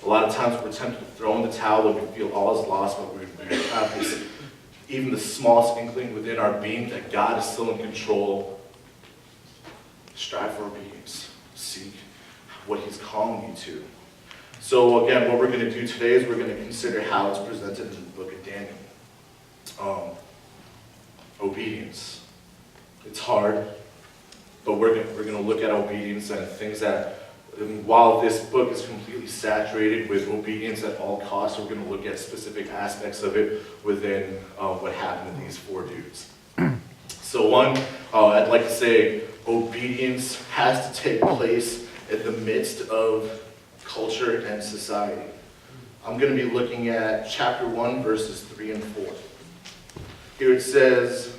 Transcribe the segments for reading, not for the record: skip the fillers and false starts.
A lot of times we're tempted to throw in the towel when we feel all is lost, but we have this, even the smallest inkling within our being that God is still in control. Strive for obedience. Seek what he's calling you to. So again, what we're going to do today is we're going to consider how it's presented in the book of Daniel. Obedience. It's hard, but we're going to look at obedience and things that, while this book is completely saturated with obedience at all costs, we're going to look at specific aspects of it within what happened to these four dudes. So one, I'd like to say obedience has to take place in the midst of culture and society. I'm going to be looking at chapter 1, verses 3 and 4. Here it says,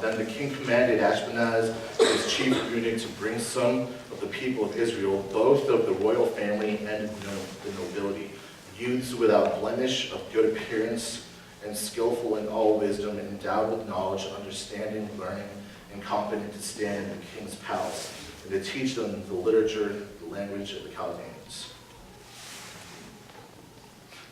then the king commanded Ashpenaz, his chief eunuch, to bring some of the people of Israel, both of the royal family and the nobility, youths without blemish, of good appearance, and skillful in all wisdom, and endowed with knowledge, understanding, learning, and competent to stand in the king's palace, and to teach them the literature, the language of the Chaldeans.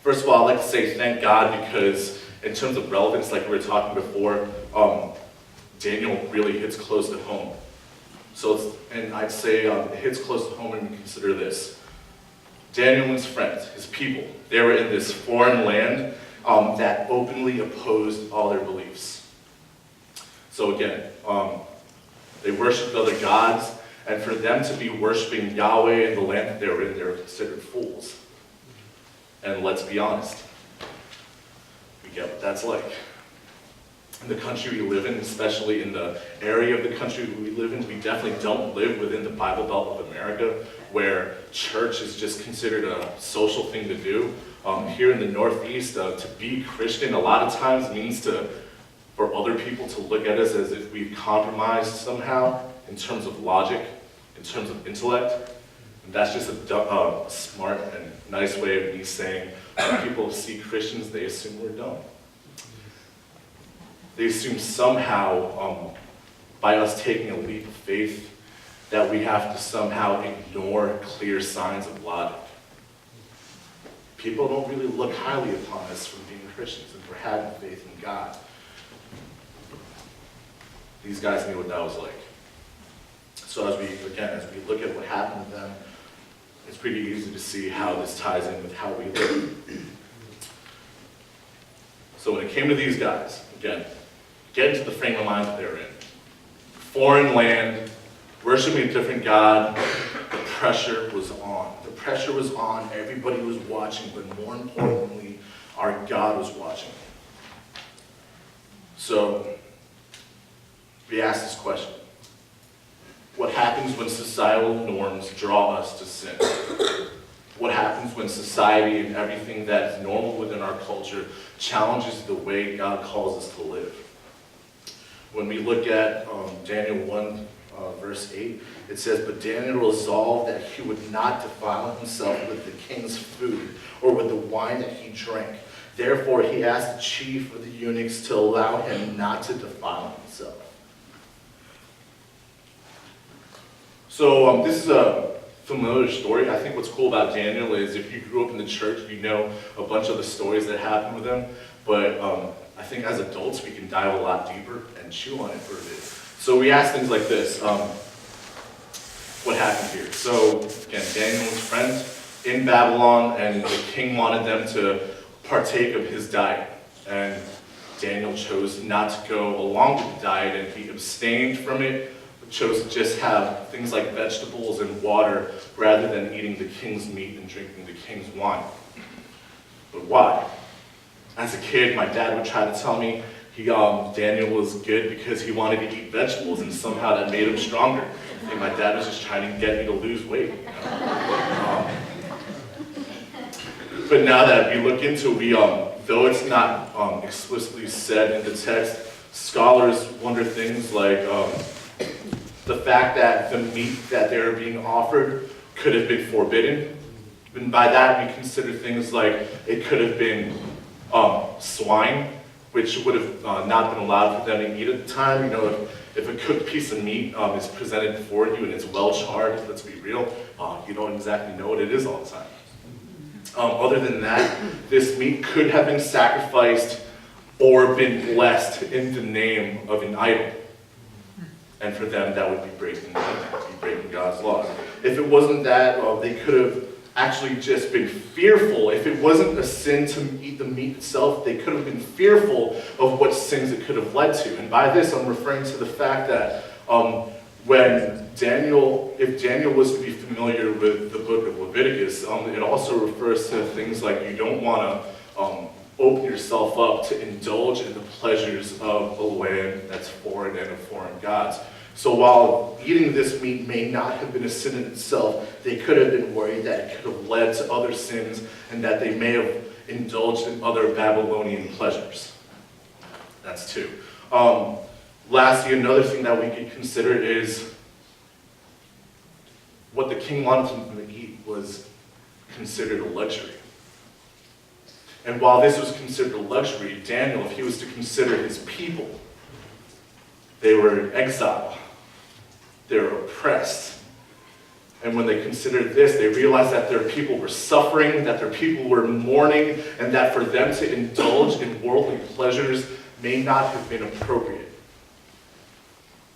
First of all, I'd like to say thank God, because in terms of relevance, like we were talking before, Daniel really hits close to home. So, and I'd say it hits close to home when we consider this. Daniel and his friends, his people, they were in this foreign land that openly opposed all their beliefs. So again, they worshipped other gods, and for them to be worshiping Yahweh in the land that they were in, they were considered fools. And let's be honest, we get what that's like. In the country we live in, especially in the area of the country we live in, we definitely don't live within the Bible Belt of America, where church is just considered a social thing to do. Here in the Northeast, to be Christian a lot of times means for other people to look at us as if we've compromised somehow in terms of logic, in terms of intellect. And that's just a smart and nice way of me saying when people see Christians, they assume we're dumb. They assume somehow, by us taking a leap of faith, that we have to somehow ignore clear signs of logic. People don't really look highly upon us for being Christians and for having faith in God. These guys knew what that was like. So as we look at what happened to them, it's pretty easy to see how this ties in with how we live. So when it came to these guys, again, get into the frame of mind that they were in. Foreign land, worshiping a different God, the pressure was on. The pressure was on, everybody was watching, but more importantly, our God was watching. So, we ask this question. What happens when societal norms draw us to sin? What happens when society and everything that's normal within our culture challenges the way God calls us to live? When we look at Daniel 1, verse 8, it says, but Daniel resolved that he would not defile himself with the king's food or with the wine that he drank. Therefore he asked the chief of the eunuchs to allow him not to defile himself. So this is a familiar story. I think what's cool about Daniel is if you grew up in the church, you know a bunch of the stories that happened with him. But I think as adults, we can dive a lot deeper and chew on it for a bit. So we ask things like this. What happened here? So again, Daniel and his friends in Babylon, and the king wanted them to partake of his diet. And Daniel chose not to go along with the diet, and he abstained from it, chose to just have things like vegetables and water rather than eating the king's meat and drinking the king's wine. But why? As a kid, my dad would try to tell me Daniel was good because he wanted to eat vegetables and somehow that made him stronger. I think my dad was just trying to get me to lose weight. You know? But now that we look into it, though it's not explicitly said in the text, scholars wonder things like the fact that the meat that they were being offered could have been forbidden. And by that, we consider things like it could have been swine, which would have not been allowed for them to eat at the time. You know, if a cooked piece of meat is presented before you and it's well charred, let's be real, you don't exactly know what it is all the time. Other than that, this meat could have been sacrificed or been blessed in the name of an idol. And for them, that would be breaking God's laws. If it wasn't that, they could have actually just been fearful. If it wasn't a sin to eat the meat itself, they could have been fearful of what sins it could have led to. And by this, I'm referring to the fact that if Daniel was to be familiar with the book of Leviticus, it also refers to things like you don't want to open yourself up to indulge in the pleasures of a land that's foreign and of foreign gods. So while eating this meat may not have been a sin in itself, they could have been worried that it could have led to other sins and that they may have indulged in other Babylonian pleasures. That's two. Lastly, another thing that we could consider is what the king wanted them to eat was considered a luxury. And while this was considered a luxury, Daniel, if he was to consider his people, they were in exile. They were oppressed. And when they considered this, they realized that their people were suffering, that their people were mourning, and that for them to indulge in worldly pleasures may not have been appropriate.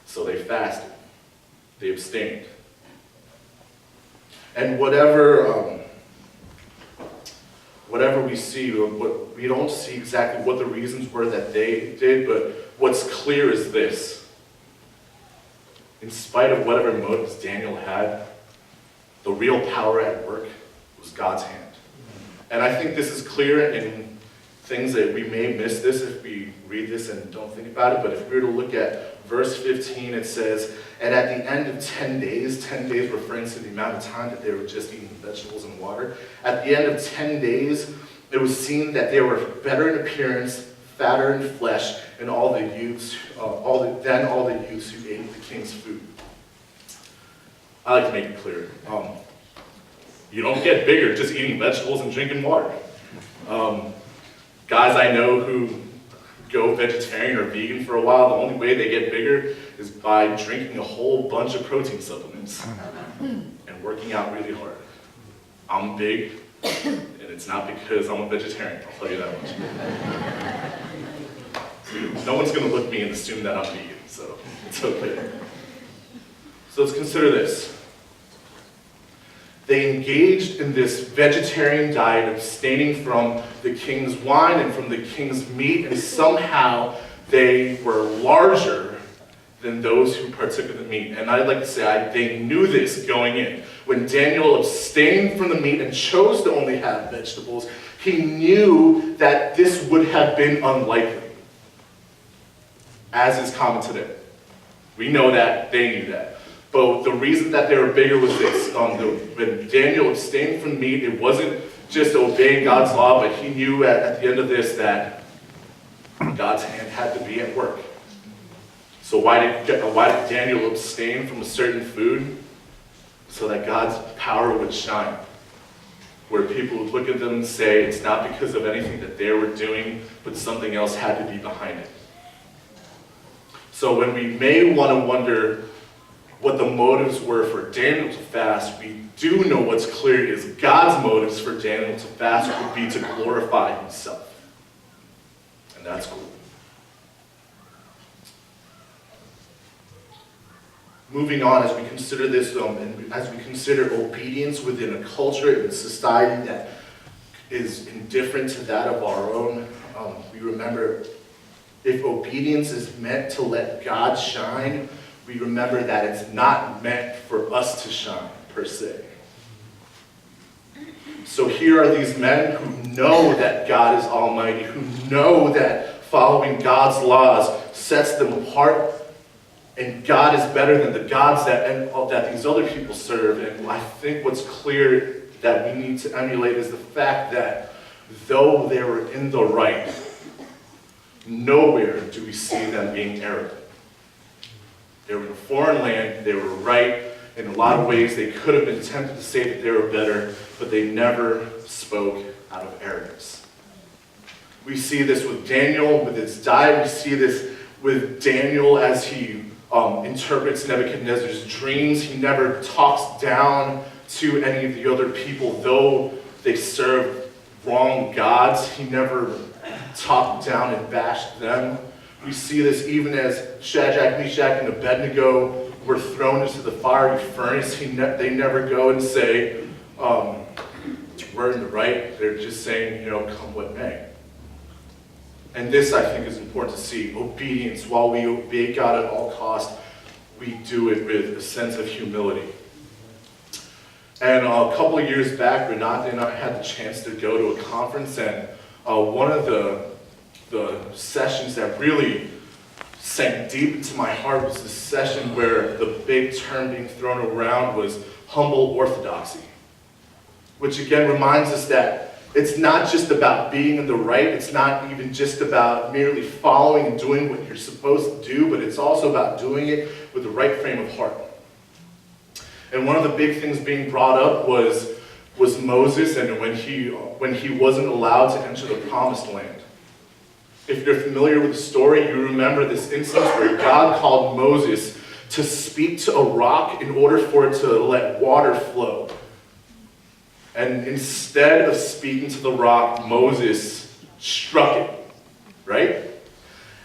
So they fasted. They abstained. And whatever we see, we don't see exactly what the reasons were that they did, but what's clear is this. In spite of whatever motives Daniel had, the real power at work was God's hand. And I think this is clear in things that we may miss this if we read this and don't think about it, but if we were to look at verse 15, it says, and at the end of 10 days referring to the amount of time that they were just eating vegetables and water, at the end of 10 days, it was seen that they were better in appearance, fatter in flesh, and all the youths who ate the king's food. I like to make it clear. You don't get bigger just eating vegetables and drinking water. Guys I know who go vegetarian or vegan for a while, the only way they get bigger is by drinking a whole bunch of protein supplements and working out really hard. I'm big, and it's not because I'm a vegetarian, I'll tell you that much. No one's going to look at me and assume that I'm vegan, so it's okay. So let's consider this. They engaged in this vegetarian diet, abstaining from the king's wine and from the king's meat, and somehow they were larger than those who partook of the meat. And I'd like to say they knew this going in. When Daniel abstained from the meat and chose to only have vegetables, he knew that this would have been unlikely, as is common today. We know that, they knew that. But the reason that they were bigger was this. When Daniel abstained from meat, it wasn't just obeying God's law, but he knew at the end of this that God's hand had to be at work. So why did Daniel abstain from a certain food? So that God's power would shine. Where people would look at them and say, it's not because of anything that they were doing, but something else had to be behind it. So when we may want to wonder what the motives were for Daniel to fast, we do know what's clear is God's motives for Daniel to fast would be to glorify himself. And that's cool. Moving on, as we consider this, and as we consider obedience within a culture and a society that is indifferent to that of our own, we remember if obedience is meant to let God shine, we remember that it's not meant for us to shine, per se. So here are these men who know that God is almighty, who know that following God's laws sets them apart, and God is better than the gods that these other people serve. And I think what's clear that we need to emulate is the fact that though they were in the right, nowhere do we see them being arrogant. They were in a foreign land, they were right. In a lot of ways, they could have been tempted to say that they were better, but they never spoke out of arrogance. We see this with Daniel, with his diet. We see this with Daniel as he interprets Nebuchadnezzar's dreams. He never talks down to any of the other people, though they served wrong gods. He never talked down and bashed them. We see this even as Shadrach, Meshach, and Abednego were thrown into the fiery furnace. They never go and say, we're in the right. They're just saying, come what may. And this, I think, is important to see. Obedience. While we obey God at all costs, we do it with a sense of humility. And a couple of years back, Renate and I had the chance to go to a conference, and one of the sessions that really sank deep into my heart was the session where the big term being thrown around was humble orthodoxy, which again reminds us that it's not just about being in the right, it's not even just about merely following and doing what you're supposed to do, but it's also about doing it with the right frame of heart. And one of the big things being brought up was Moses, and when he wasn't allowed to enter the promised land. If you're familiar with the story, you remember this instance where God called Moses to speak to a rock in order for it to let water flow. And instead of speaking to the rock, Moses struck it, right?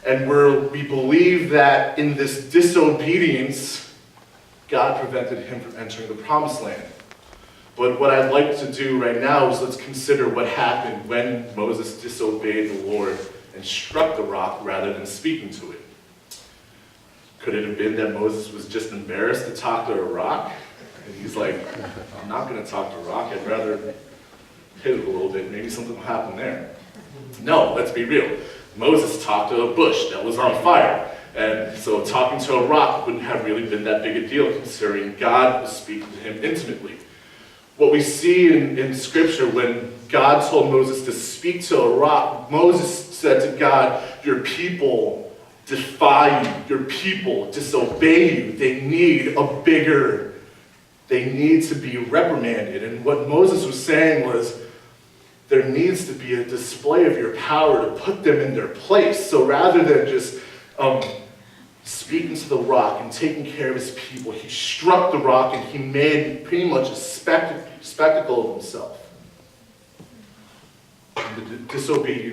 And we believe that in this disobedience, God prevented him from entering the promised land. But what I'd like to do right now is let's consider what happened when Moses disobeyed the Lord and struck the rock rather than speaking to it. Could it have been that Moses was just embarrassed to talk to a rock? And he's like, I'm not going to talk to a rock. I'd rather hit it a little bit. Maybe something will happen there. No, let's be real. Moses talked to a bush that was on fire. And so talking to a rock wouldn't have really been that big a deal, considering God was speaking to him intimately. What we see in Scripture, when God told Moses to speak to a rock, Moses said to God, your people defy you. Your people disobey you. They need to be reprimanded. And what Moses was saying was, there needs to be a display of your power to put them in their place. So rather than just speaking to the rock and taking care of his people, he struck the rock and he made pretty much a spectacle of himself. The disobedience